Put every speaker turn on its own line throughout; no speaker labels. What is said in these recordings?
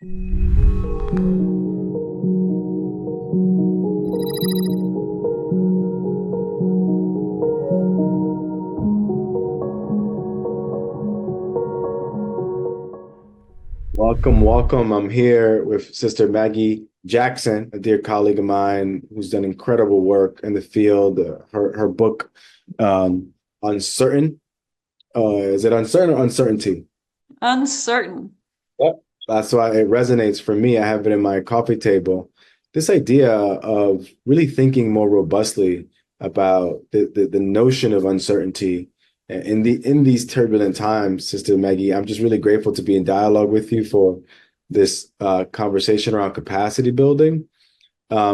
Welcome, welcome. I'm here with Sister Maggie Jackson, a dear colleague of mine who's done incredible work in the field. Her book, Uncertain. Is it Uncertain or Uncertainty?
Uncertain.
Yep. That's why it resonates for me. I have it in my coffee table. This idea of really thinking more robustly about the notion of uncertainty in these turbulent times, Sister Maggie. I'm just really grateful to be in dialogue with you for this conversation around capacity building.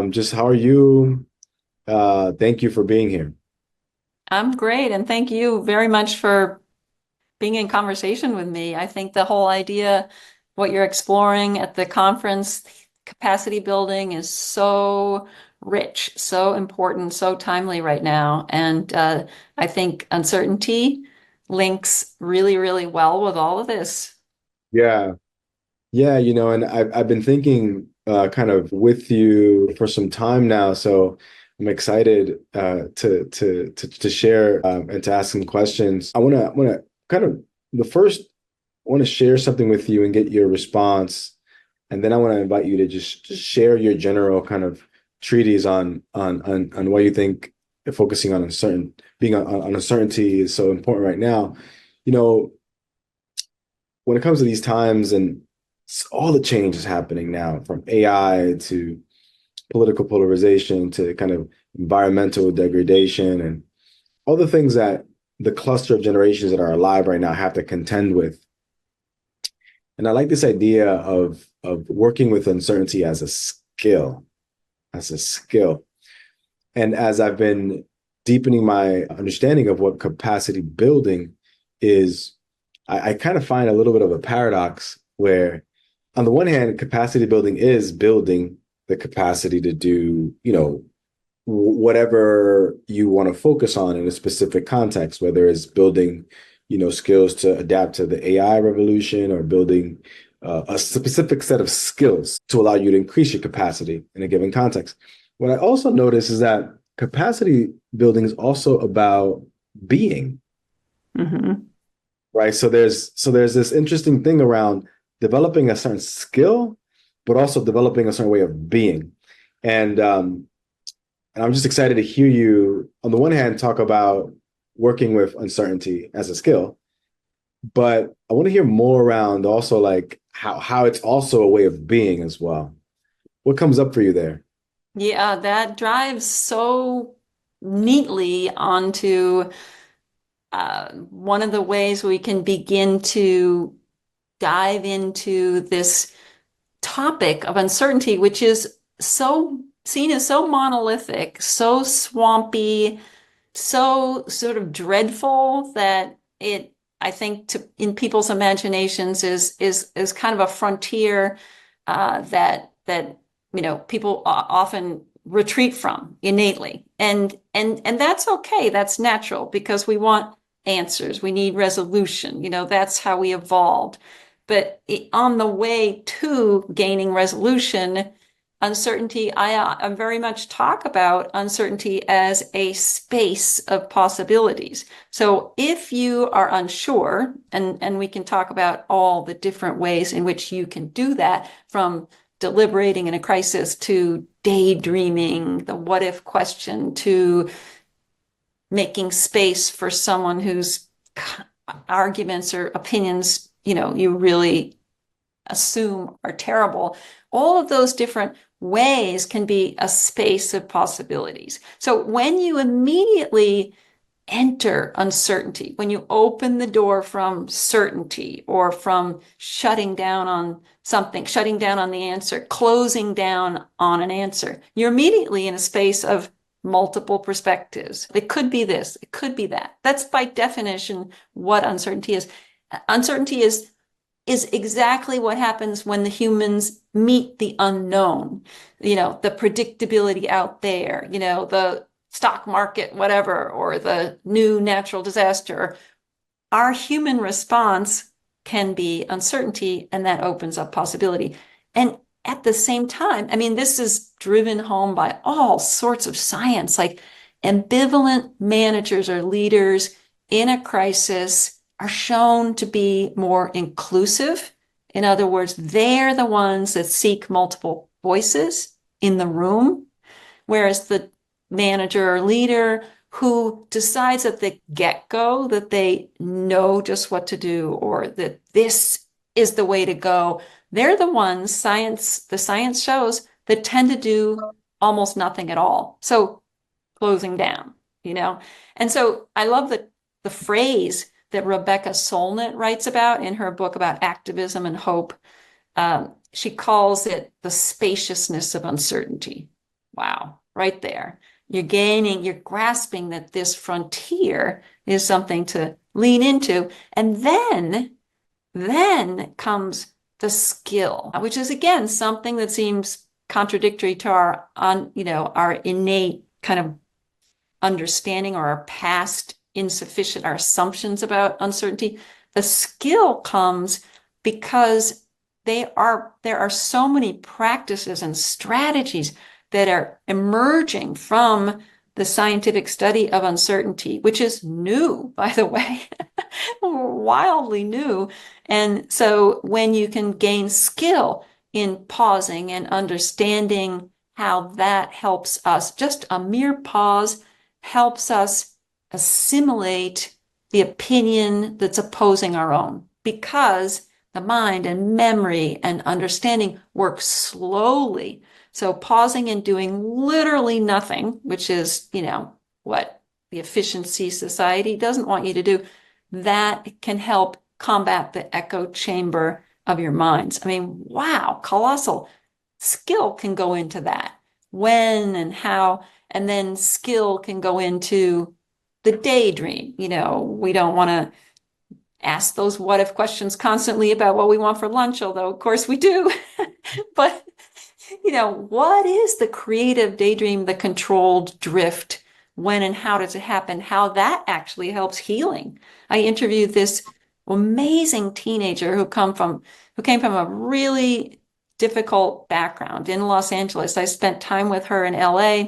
Just how are you? Thank you for being here.
I'm great, and thank you very much for being in conversation with me. I think the whole idea, what you're exploring at the conference, capacity building is so rich, so important, so timely right now. And I think uncertainty links really, really well with all of this.
Yeah. Yeah, and I've been thinking kind of with you for some time now, so I'm excited to share and to ask some questions. I want to kind of the first I want to share something with you and get your response, and then I want to invite you to just share your general kind of treatise on why you think focusing on being on uncertainty is so important right now. You know, when it comes to these times and all the change is happening now, from AI to political polarization to kind of environmental degradation and all the things that the cluster of generations that are alive right now have to contend with. And I like this idea of working with uncertainty as a skill, as a skill. And as I've been deepening my understanding of what capacity building is, I kind of find a little bit of a paradox where, on the one hand, capacity building is building the capacity to do, whatever you want to focus on in a specific context, whether it's building, skills to adapt to the AI revolution or building a specific set of skills to allow you to increase your capacity in a given context. What I also notice is that capacity building is also about being,
Mhm.
right? So there's this interesting thing around developing a certain skill, but also developing a certain way of being. And and I'm just excited to hear you, on the one hand, talk about working with uncertainty as a skill, but I want to hear more around also like how it's also a way of being as well. What comes up for you there?
Yeah, that drives so neatly onto one of the ways we can begin to dive into this topic of uncertainty, which is so seen as so monolithic, so swampy, so sort of dreadful that it, I think, in people's imaginations is kind of a frontier that people often retreat from innately, and that's okay. That's natural because we want answers. We need resolution. That's how we evolved. But on the way to gaining resolution, uncertainty, I very much talk about uncertainty as a space of possibilities. So if you are unsure, and we can talk about all the different ways in which you can do that, from deliberating in a crisis to daydreaming, the what if question, to making space for someone whose arguments or opinions, you really assume are terrible. All of those different ways can be a space of possibilities. So when you immediately enter uncertainty, when you open the door from certainty or from shutting down on something, shutting down on the answer, closing down on an answer, you're immediately in a space of multiple perspectives. It could be this, it could be that. That's by definition what uncertainty is. Uncertainty is exactly what happens when the humans meet the unknown, the predictability out there, the stock market, whatever, or the new natural disaster. Our human response can be uncertainty, and that opens up possibility. And at the same time, I mean, this is driven home by all sorts of science, like ambivalent managers or leaders in a crisis are shown to be more inclusive. In other words, they're the ones that seek multiple voices in the room, whereas the manager or leader who decides at the get-go that they know just what to do or that this is the way to go, they're the ones the science shows that tend to do almost nothing at all. So closing down, you know? And so I love the phrase that Rebecca Solnit writes about in her book about activism and hope. She calls it the spaciousness of uncertainty. Wow, right there. You're grasping that this frontier is something to lean into. And then comes the skill, which is again something that seems contradictory to our innate kind of understanding or our past insufficient, our assumptions about uncertainty. The skill comes because there are so many practices and strategies that are emerging from the scientific study of uncertainty, which is new, by the way, wildly new. And so when you can gain skill in pausing and understanding how that helps us, just a mere pause helps us assimilate the opinion that's opposing our own because the mind and memory and understanding work slowly. So pausing and doing literally nothing, which is, what the efficiency society doesn't want you to do, that can help combat the echo chamber of your minds. I mean, wow, colossal skill can go into that. When and how, and then skill can go into the daydream. We don't want to ask those what if questions constantly about what we want for lunch, although of course we do. But what is the creative daydream, the controlled drift? When and how does it happen? How that actually helps healing. I interviewed this amazing teenager who came from a really difficult background in Los Angeles. I spent time with her in LA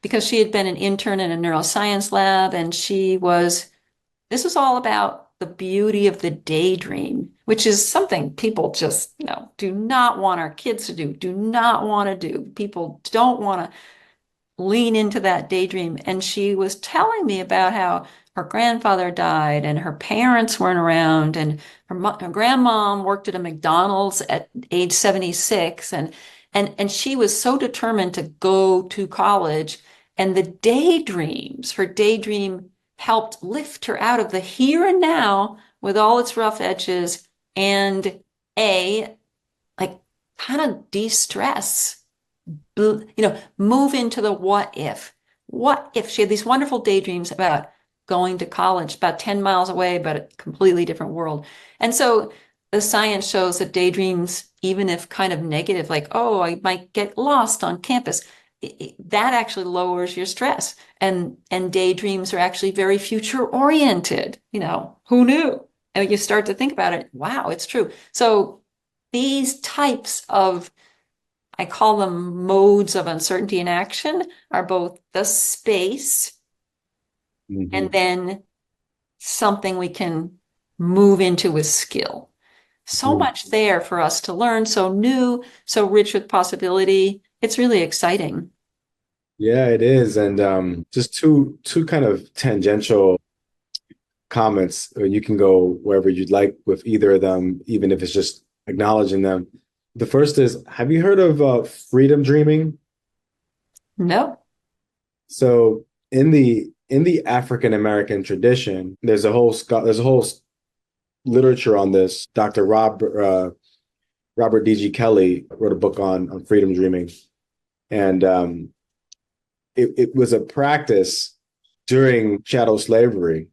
because she had been an intern in a neuroscience lab, and this was all about the beauty of the daydream, which is something people just, do not want our kids to do not want to do. People don't want to lean into that daydream. And she was telling me about how her grandfather died and her parents weren't around, and her grandmom worked at a McDonald's at age 76, and she was so determined to go to college. And her daydream helped lift her out of the here and now with all its rough edges and like kind of de-stress, move into the what if. What if she had these wonderful daydreams about going to college about 10 miles away, but a completely different world? And so the science shows that daydreams, even if kind of negative, like, oh, I might get lost on campus, that actually lowers your stress. And daydreams are actually very future oriented. Who knew? And you start to think about it, wow, it's true. So these types of, I call them modes of uncertainty in action, are both the space and
Mhm.
then something we can move into with skill. So
Mhm.
much there for us to learn, so new, so rich with possibility. It's really exciting.
Yeah, it is. And just two kind of tangential comments. You can go wherever you'd like with either of them, even if it's just acknowledging them. The first is, have you heard of freedom dreaming?
No.
So in the African American tradition, there's a whole literature on this. Robert D.G. Kelly wrote a book on freedom dreaming, and it was a practice during chattel slavery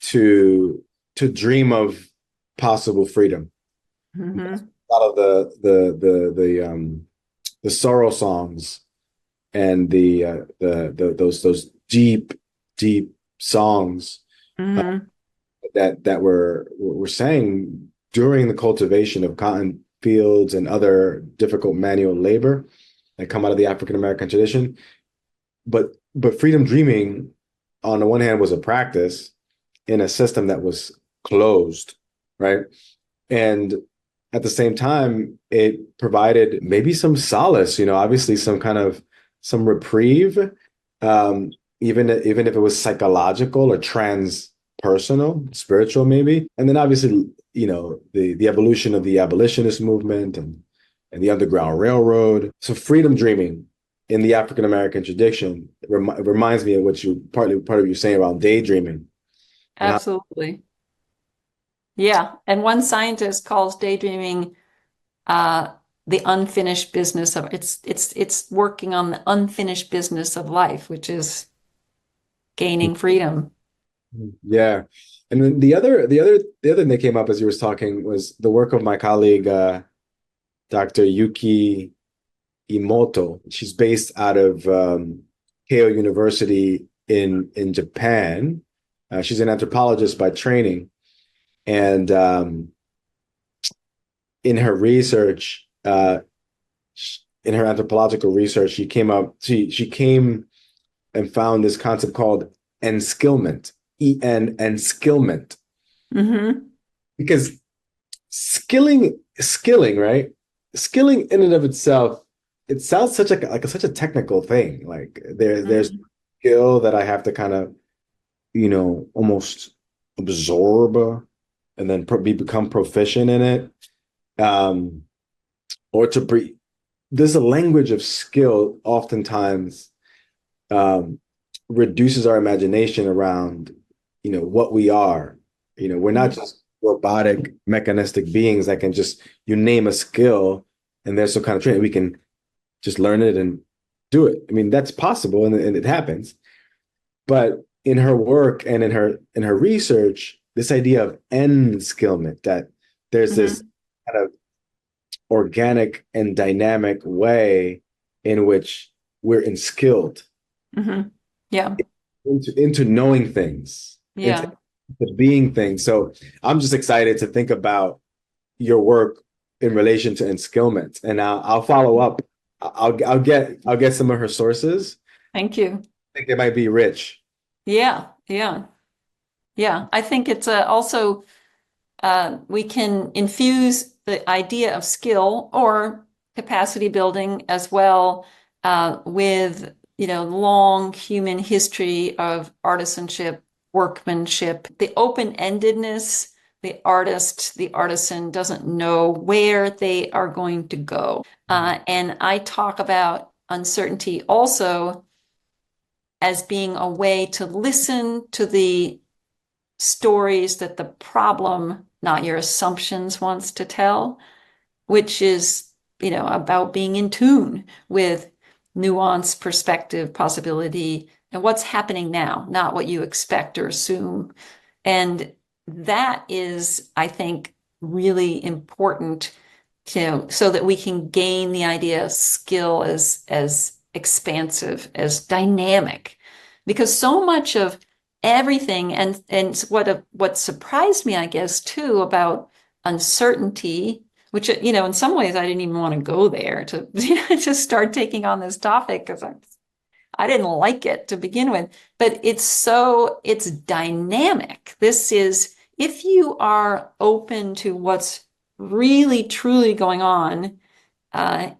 to dream of possible freedom.
Mm-hmm.
A lot of the sorrow songs and those deep songs
Mm-hmm.
that were sang during the cultivation of cotton. fields and other difficult manual labor that come out of the African American tradition. But freedom dreaming, on the one hand, was a practice in a system that was closed, right? And at the same time, it provided maybe some solace, obviously some reprieve, um, even if it was psychological or transpersonal, spiritual, maybe. And then obviously, the evolution of the abolitionist movement and the Underground Railroad. So freedom dreaming in the African American tradition reminds me of what you part of you saying around daydreaming and how.
Absolutely. Yeah. And one scientist calls daydreaming uh, the unfinished business of it's working on the unfinished business of life, which is gaining freedom.
Yeah. And then the other thing that came up as you was talking was the work of my colleague, Dr. Yuki Imoto. She's based out of Keio University in Japan. She's an anthropologist by training, and in her research, in her anthropological research, she came and found this concept called enskillment, enskillment,
Hmm.
because skilling, right? Skilling in and of itself, it sounds such a technical thing. Like there's
Hmm.
skill that I have to kind of, almost absorb and then become proficient in it. Um, or to breathe. There's a language of skill oftentimes um, reduces our imagination around, what we are. We're not just robotic, mechanistic beings that can just, you name a skill and there's some kind of training. We can just learn it and do it. I mean, that's possible and it happens. But in her work and in her research, this idea of enskillment, that there's this
Hmm.
kind of organic and dynamic way in which we're inskilled
Hmm. Yeah.
into knowing things, into
Yeah.
being things. So I'm just excited to think about your work in relation to enskillment, and I'll follow up. I'll get some of her sources.
Thank you.
I think they might be rich.
Yeah. Yeah. Yeah. I think it's also we can infuse the idea of skill or capacity building as well with long human history of artisanship, workmanship, the open-endedness. The artisan doesn't know where they are going to go. And I talk about uncertainty also as being a way to listen to the stories that the problem, not your assumptions, wants to tell, which is, about being in tune with nuance, perspective, possibility, and what's happening now, not what you expect or assume. And that is, I think, really important so that we can gain the idea of skill as expansive, as dynamic, because so much of everything and what surprised me, I guess, too, about uncertainty, which in some ways I didn't even want to go there to to start taking on this topic because I didn't like it to begin with, but it's dynamic. This is, if you are open to what's really truly going on uh,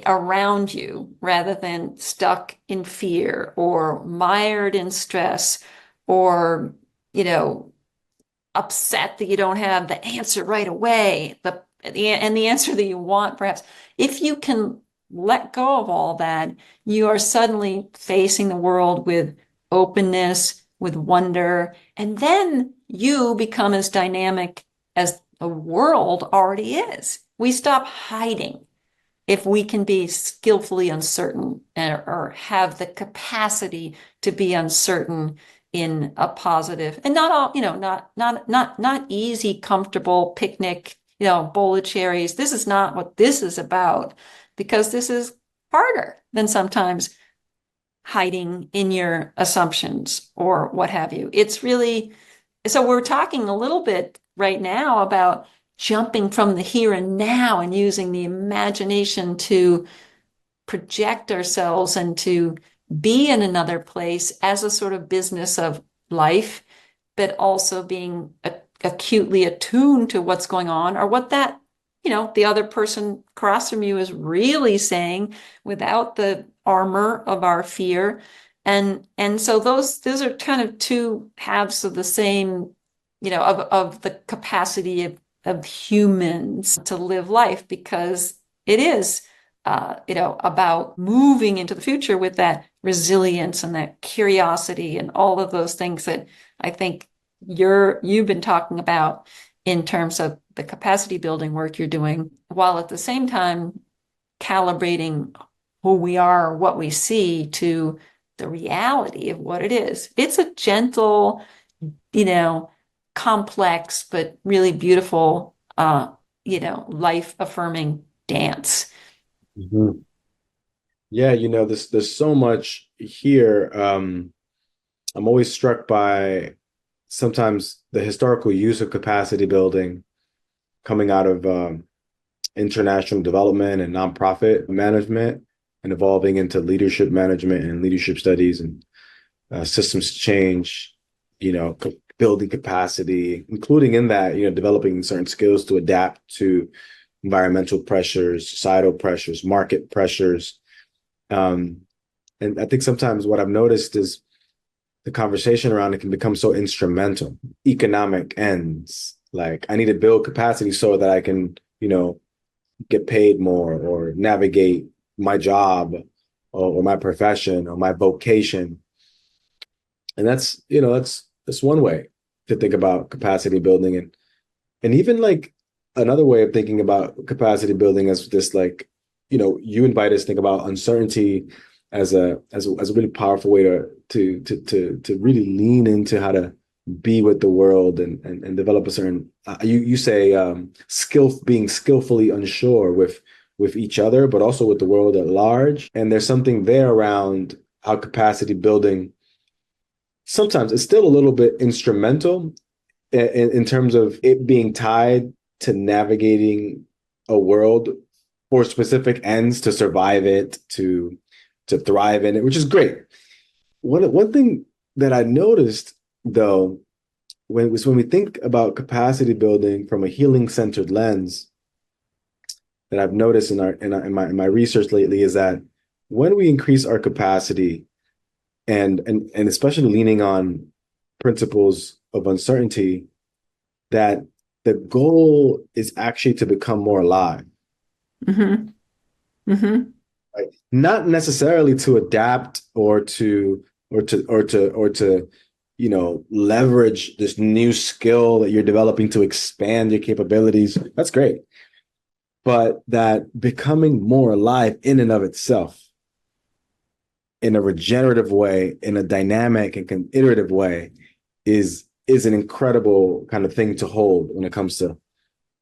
around you rather than stuck in fear or mired in stress or, you know, upset that you don't have the answer right away, the answer that you want, perhaps. If you can let go of all that, you are suddenly facing the world with openness, with wonder, and then you become as dynamic as the world already is. We stop hiding if we can be skillfully uncertain or have the capacity to be uncertain in a positive and not all, not easy, comfortable picnic, bowl of cherries. This is not what this is about, because this is harder than sometimes hiding in your assumptions or what have you. It's really, so we're talking a little bit right now about jumping from the here and now and using the imagination to project ourselves and to be in another place as a sort of business of life, but also being acutely attuned to what's going on or what that, the other person across from you is really saying without the armor of our fear. And so those are kind of two halves of the same, of the capacity of humans to live life, because it is about moving into the future with that resilience and that curiosity and all of those things that I think you've been talking about in terms of the capacity building work you're doing, while at the same time calibrating who we are, what we see to the reality of what it is. It's a gentle, complex, but really beautiful, life affirming dance.
Mhm. Yeah, there's so much here. I'm always struck by sometimes the historical use of capacity building coming out of international development and nonprofit management and evolving into leadership management and leadership studies and systems change, building capacity, including in that, developing certain skills to adapt to environmental pressures, societal pressures, market pressures. Um, and I think sometimes what I've noticed is the conversation around it can become so instrumental. Economic ends, like I need to build capacity so that I can, get paid more or navigate my job or my profession or my vocation. And that's one way to think about capacity building. And even like another way of thinking about capacity building is this, like, you invite us to think about uncertainty as a really powerful way to really lean into how to be with the world and develop a certain you say being skillfully unsure with each other, but also with the world at large. And there's something there around how capacity building sometimes it's still a little bit instrumental in terms of it being tied to navigating a world for specific ends to survive it, to thrive in it, which is great. One thing that I noticed though, when we think about capacity building from a healing centered lens, that I've noticed in my research lately is that when we increase our capacity and especially leaning on principles of uncertainty, that the goal is actually to become more alive.
Mm-hmm. Mm-hmm.
Right? Not necessarily to adapt or to leverage this new skill that you're developing to expand your capabilities. That's great. But that becoming more alive in and of itself, in a regenerative way, in a dynamic and iterative way, is an incredible kind of thing to hold when it comes to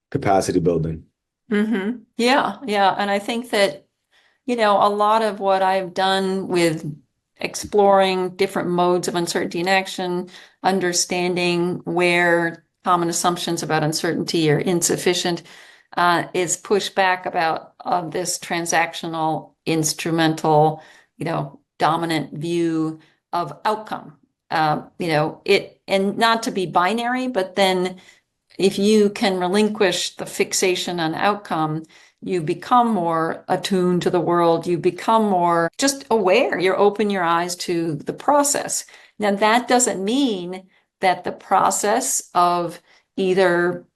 capacity building.
Mm-hmm. Yeah, yeah. And I think that, a lot of what I've done with exploring different modes of uncertainty in action, understanding where common assumptions about uncertainty are insufficient, is pushed back about this transactional, instrumental, dominant view of outcome. And not to be binary, but then if you can relinquish the fixation on outcome, you become more attuned to the world. You become more just aware. You open your eyes to the process. Now, that doesn't mean that the process of either,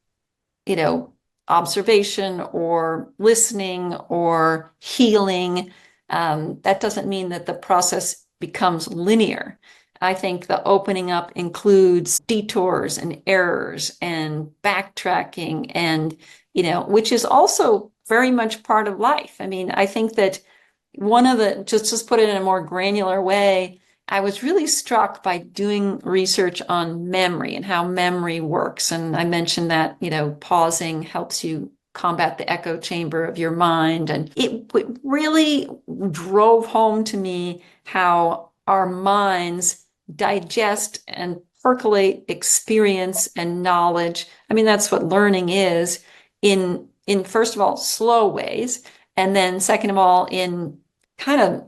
you know, observation or listening or healing, that doesn't mean that the process becomes linear. I think the opening up includes detours and errors and backtracking and, which is also very much part of life. I mean, I think that one of the, just put it in a more granular way, I was really struck by doing research on memory and how memory works. And I mentioned that, pausing helps you combat the echo chamber of your mind. And it really drove home to me how our minds digest and percolate experience and knowledge. I mean, that's what learning is. in first of all, slow ways, and then second of all, in kind of,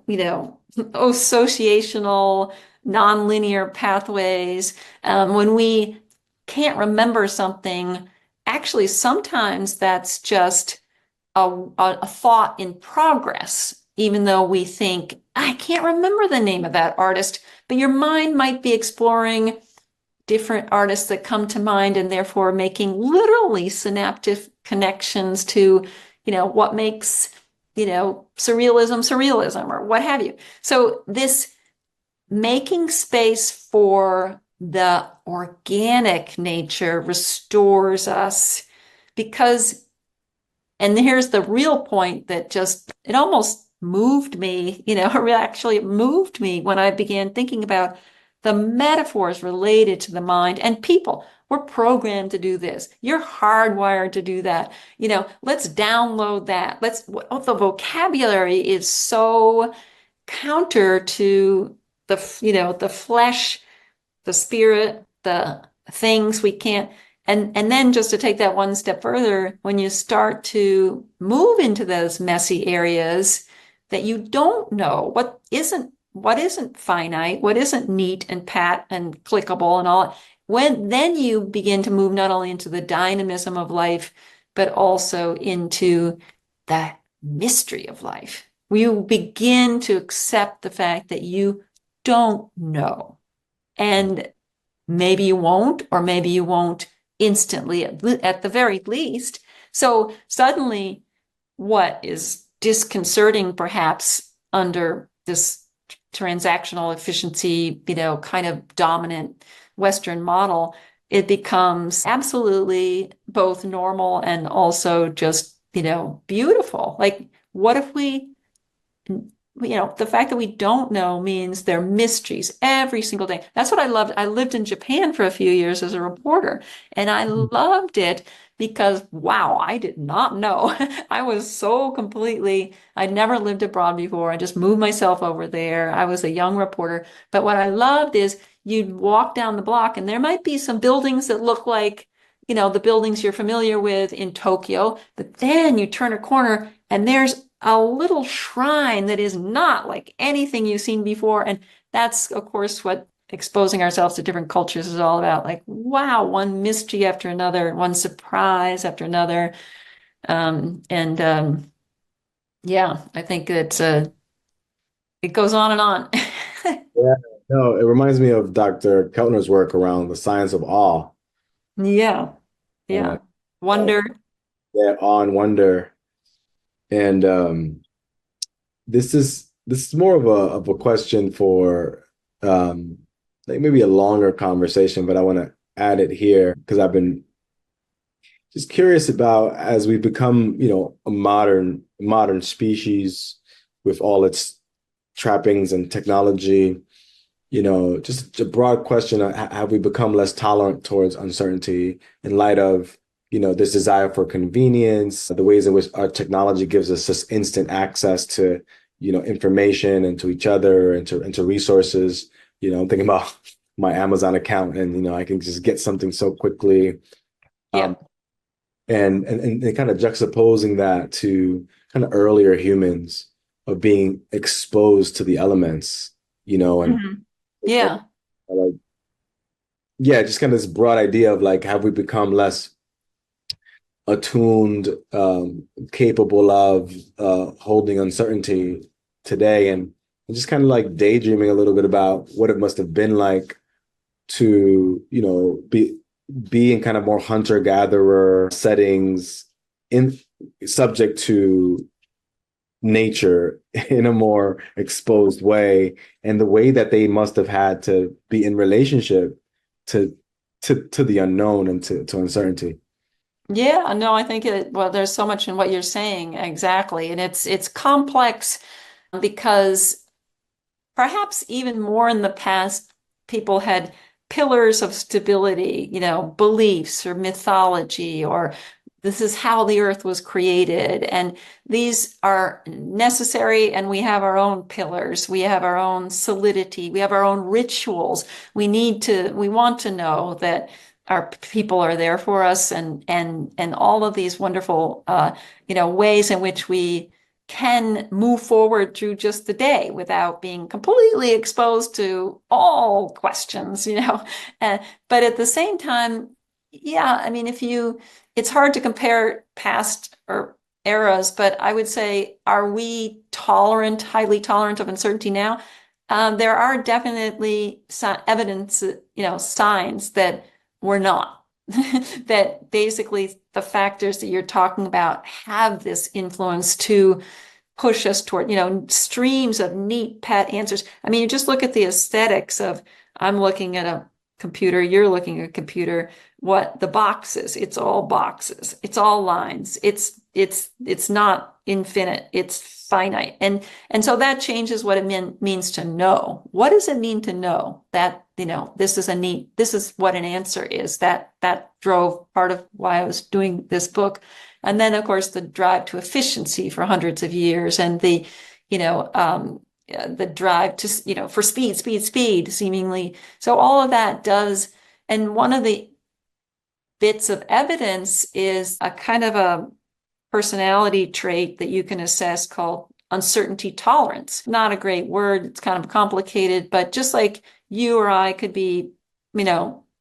associational, nonlinear pathways. When we can't remember something, actually, sometimes that's just a thought in progress, even though we think, I can't remember the name of that artist, but your mind might be exploring different artists that come to mind and therefore making literally synaptic connections to, what makes, surrealism or what have you. So this making space for the organic nature restores us because, and here's the real point that just, it almost moved me, actually it moved me when I began thinking about the metaphors related to the mind and people. We're programmed to do this. You're hardwired to do that. Let's download that. The vocabulary is so counter to the flesh, the spirit, the things we can't. And then just to take that one step further, when you start to move into those messy areas that you don't know, what isn't finite, what isn't neat and pat and clickable and all, when then you begin to move not only into the dynamism of life, but also into the mystery of life. You begin to accept the fact that you don't know. And maybe you won't, or maybe you won't instantly at the very least. So suddenly, what is disconcerting perhaps under this transactional efficiency, kind of dominant Western model, it becomes absolutely both normal and also just, beautiful. Like, what if the fact that we don't know means there are mysteries every single day. That's what I loved. I lived in Japan for a few years as a reporter, and I loved it because, wow, I did not know. I was so completely, I'd never lived abroad before. I just moved myself over there. I was a young reporter. But what I loved is you'd walk down the block, and there might be some buildings that look like, the buildings you're familiar with in Tokyo. But then you turn a corner, and there's a little shrine that is not like anything you've seen before. And that's, of course, what exposing ourselves to different cultures is all about. Like, wow, one mystery after another, one surprise after another. And yeah, I think it goes on and on.
Yeah, no, it reminds me of Dr. Keltner's work around the science of awe.
Yeah,
Uh,
yeah. Wonder.
yeah, awe and wonder. And this is more of a question for like maybe a longer conversation, but I want to add it here because I've been just curious about as we become, a modern species with all its trappings and technology, just a broad question, have we become less tolerant towards uncertainty in light of, this desire for convenience, the ways in which our technology gives us just instant access to, information and to each other and to resources. I'm thinking about my Amazon account and, I can just get something so quickly.
Yeah.
Um, and kind of juxtaposing that to kind of earlier humans of being exposed to the elements, and
Mhm. Yeah.
like, yeah, just kind of this broad idea of like, have we become less attuned, capable of holding uncertainty today, and just kind of like daydreaming a little bit about what it must have been like to, be in kind of more hunter-gatherer settings in subject to nature in a more exposed way, and the way that they must have had to be in relationship to to the unknown and to uncertainty.
Yeah, no, I think well, there's so much in what you're saying, exactly. And it's complex because perhaps even more in the past, people had pillars of stability, beliefs or mythology, or this is how the earth was created. And these are necessary, and we have our own pillars. We have our own solidity. We have our own rituals. We want to know that our people are there for us, and all of these wonderful ways in which we can move forward through just the day without being completely exposed to all questions, Uh, but at the same time, yeah, I mean, it's hard to compare past or eras, but I would say, are we tolerant, highly tolerant of uncertainty now? There are definitely evidence, signs that we're not. That basically the factors that you're talking about have this influence to push us toward, streams of neat, pat answers. I mean, you just look at the aesthetics of, I'm looking at a computer, you're looking at a computer, what the boxes, it's all boxes, it's all lines, it's not infinite, it's finite. And so that changes what it means to know. What does it mean to know that, this is what an answer is? That drove part of why I was doing this book. And then, of course, the drive to efficiency for hundreds of years, and the drive to, for speed, speed, speed, seemingly. So all of that does. And one of the bits of evidence is a kind of a personality trait that you can assess called uncertainty tolerance. Not a great word. It's kind of complicated, but just like you or I could be,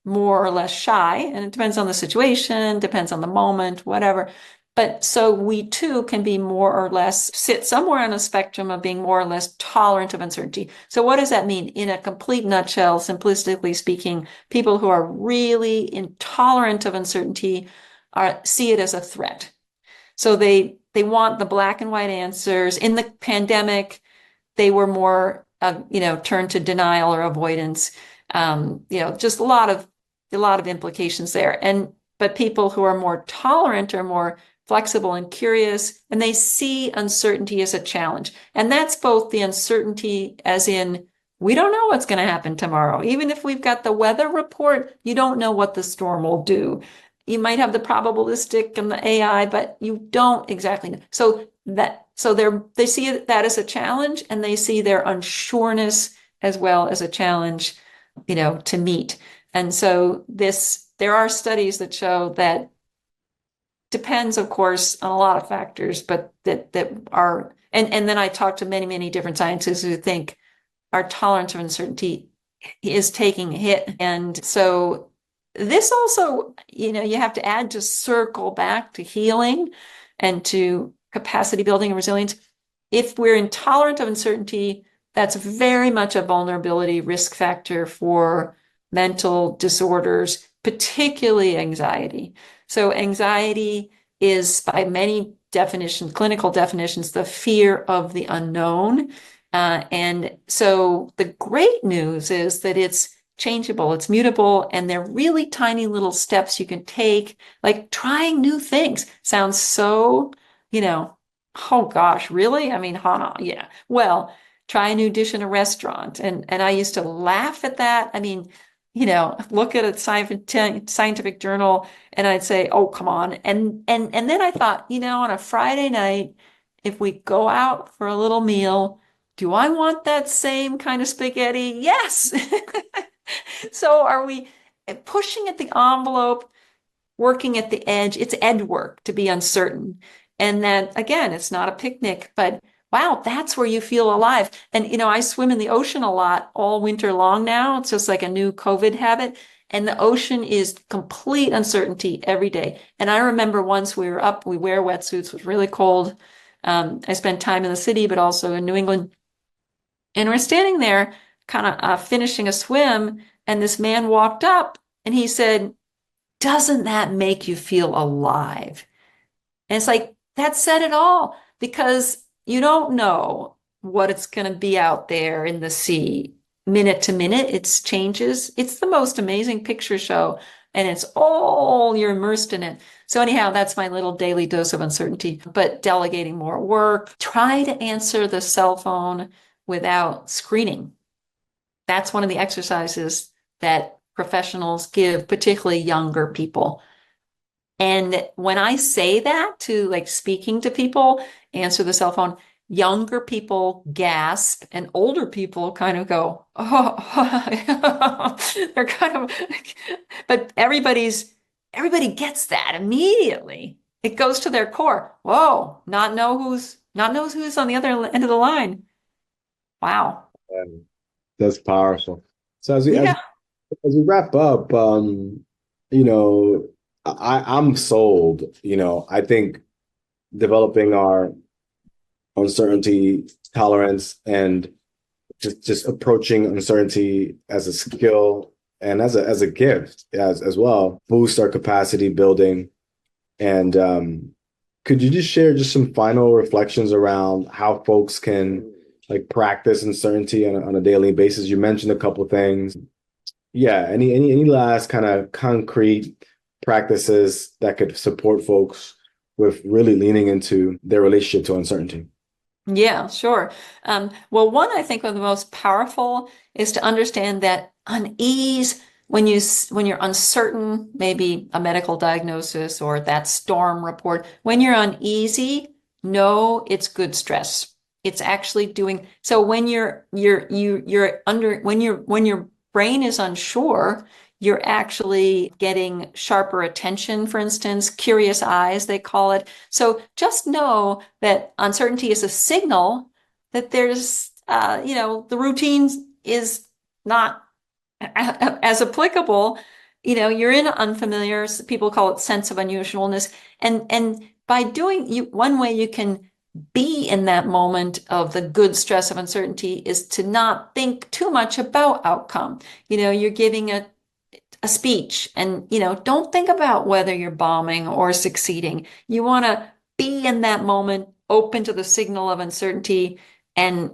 more or less shy, and it depends on the situation, depends on the moment, whatever. But so we too can be more or less sit somewhere on a spectrum of being more or less tolerant of uncertainty. So what does that mean? In a complete nutshell, simplistically speaking, people who are really intolerant of uncertainty see it as a threat. So they want the black and white answers. In the pandemic, they were more, turned to denial or avoidance. Just a lot of implications there. But people who are more tolerant are more flexible and curious, and they see uncertainty as a challenge. And that's both the uncertainty as in, we don't know what's going to happen tomorrow. Even if we've got the weather report, you don't know what the storm will do. You might have the probabilistic and the AI, but you don't exactly know. They see that as a challenge, and they see their unsureness as well as a challenge, to meet. And so there are studies that show that depends, of course, on a lot of factors, but that are, and then I talk to many, many different scientists who think our tolerance of uncertainty is taking a hit. And so this also, you have to add, to circle back to healing and to capacity building and resilience. If we're intolerant of uncertainty, that's very much a vulnerability risk factor for mental disorders, particularly anxiety. So anxiety is, by many definitions, clinical definitions, the fear of the unknown. And so the great news is that it's changeable, it's mutable, and they're really tiny little steps you can take, like trying new things. Sounds so, oh gosh, really? I mean, yeah. Well, try a new dish in a restaurant. And I used to laugh at that. I mean, look at a scientific journal, and I'd say, oh, come on. And then I thought, on a Friday night, if we go out for a little meal, do I want that same kind of spaghetti? Yes. So are we pushing at the envelope, working at the edge? It's edge work to be uncertain. And then again, it's not a picnic, but wow, that's where you feel alive. And, I swim in the ocean a lot all winter long now. It's just like a new COVID habit. And the ocean is complete uncertainty every day. And I remember once we were up, we wear wetsuits, it was really cold. I spent time in the city, but also in New England. And we're standing there kind of finishing a swim. And this man walked up and he said, doesn't that make you feel alive? And it's like, that said it all, because you don't know what it's going to be out there in the sea minute to minute. It changes. It's the most amazing picture show, and it's all, you're immersed in it. So anyhow, that's my little daily dose of uncertainty. But delegating more work, try to answer the cell phone without screening. That's one of the exercises that professionals give, particularly younger people. And when I say that to, like, speaking to people, answer the cell phone, younger people gasp and older people kind of go, oh, they're kind of, but everybody gets that immediately. It goes to their core. Whoa, not knows who's on the other end of the line. Wow.
And that's powerful. So
Yeah.
as we wrap up, you know, I'm sold. I think developing our uncertainty tolerance and just approaching uncertainty as a skill and as a gift as well boost our capacity building. And could you just share just some final reflections around how folks can like practice uncertainty on a daily basis? You mentioned a couple things. Yeah, any last kind of concrete practices that could support folks with really leaning into their relationship to uncertainty?
Yeah, sure. Well, one I think of the most powerful is to understand that unease when you're uncertain, maybe a medical diagnosis or that storm report, when you're uneasy, know it's good stress. It's actually doing so when you're under when your brain is unsure, you're actually getting sharper attention, for instance, curious eyes, they call it. So just know that uncertainty is a signal that there's, the routine is not as applicable. You're in unfamiliar, people call it sense of unusualness. And by doing you, one way you can be in that moment of the good stress of uncertainty is to not think too much about outcome. You're giving a speech and don't think about whether you're bombing or succeeding. You want to be in that moment open to the signal of uncertainty and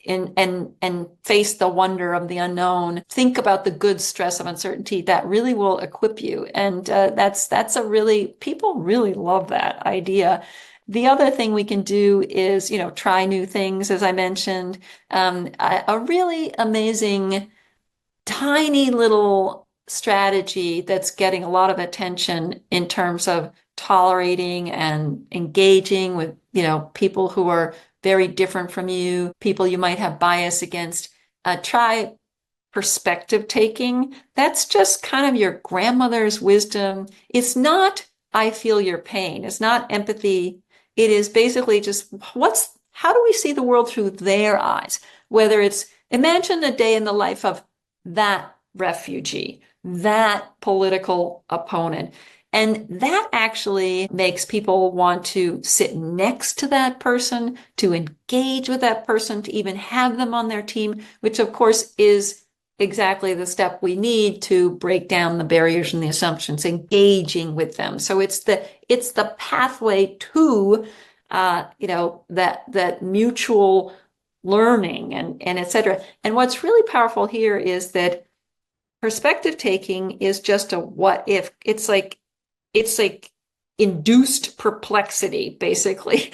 and face the wonder of the unknown. Think about the good stress of uncertainty. That really will equip you. And that's a really, people really love that idea. The other thing we can do is try new things, as I mentioned. A really amazing tiny little strategy that's getting a lot of attention in terms of tolerating and engaging with, people who are very different from you, people you might have bias against. Try perspective taking. That's just kind of your grandmother's wisdom. It's not, I feel your pain. It's not empathy. It is basically just how do we see the world through their eyes? Whether it's imagine a day in the life of that refugee, that political opponent. And that actually makes people want to sit next to that person, to engage with that person, to even have them on their team, which of course is exactly the step we need to break down the barriers and the assumptions, engaging with them. So it's the pathway to that mutual learning and et cetera. And what's really powerful here is that perspective taking is just a what if. It's like induced perplexity, basically.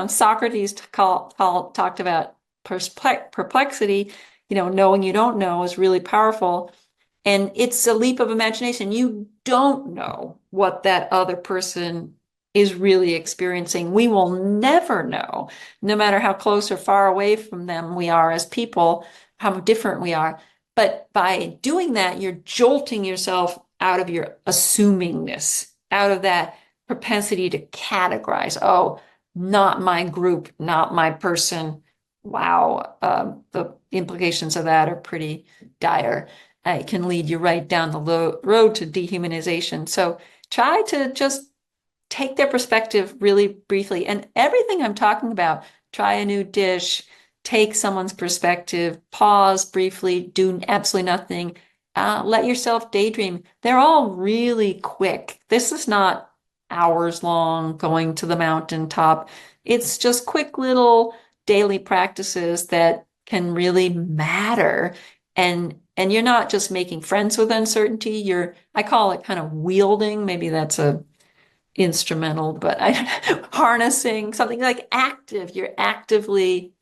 Socrates talked about perplexity, knowing you don't know is really powerful. And it's a leap of imagination. You don't know what that other person is really experiencing. We will never know, no matter how close or far away from them we are as people, how different we are. But by doing that, you're jolting yourself out of your assumingness, out of that propensity to categorize. Oh, not my group, not my person. Wow, the implications of that are pretty dire. It can lead you right down the road to dehumanization. So try to just take their perspective really briefly. And everything I'm talking about, try a new dish, take someone's perspective, pause briefly, do absolutely nothing, let yourself daydream. They're all really quick. This is not hours long going to the mountaintop. It's just quick little daily practices that can really matter. And you're not just making friends with uncertainty, I call it kind of wielding. Maybe that's a instrumental, but harnessing something like active. You're actively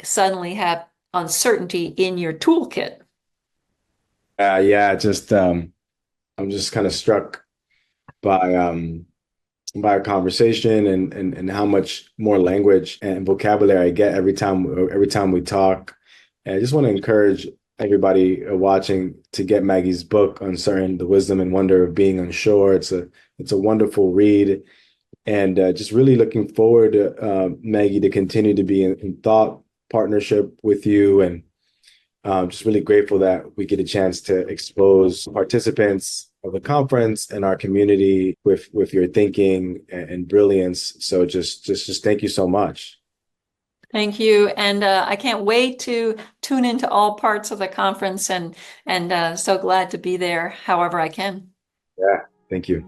suddenly have uncertainty in your toolkit.
Yeah, just I'm just kind of struck by by our conversation and how much more language and vocabulary I get every time we talk. And I just want to encourage everybody watching to get Maggie's book, Uncertain: The Wisdom and Wonder of Being Unsure. It's a wonderful read, and just really looking forward to Maggie to continue to be in thought partnership with you, and just really grateful that we get a chance to expose participants of the conference and our community with your thinking and brilliance. So just thank you so much.
Thank you. And I can't wait to tune into all parts of the conference and so glad to be there however I can.
Yeah, thank you.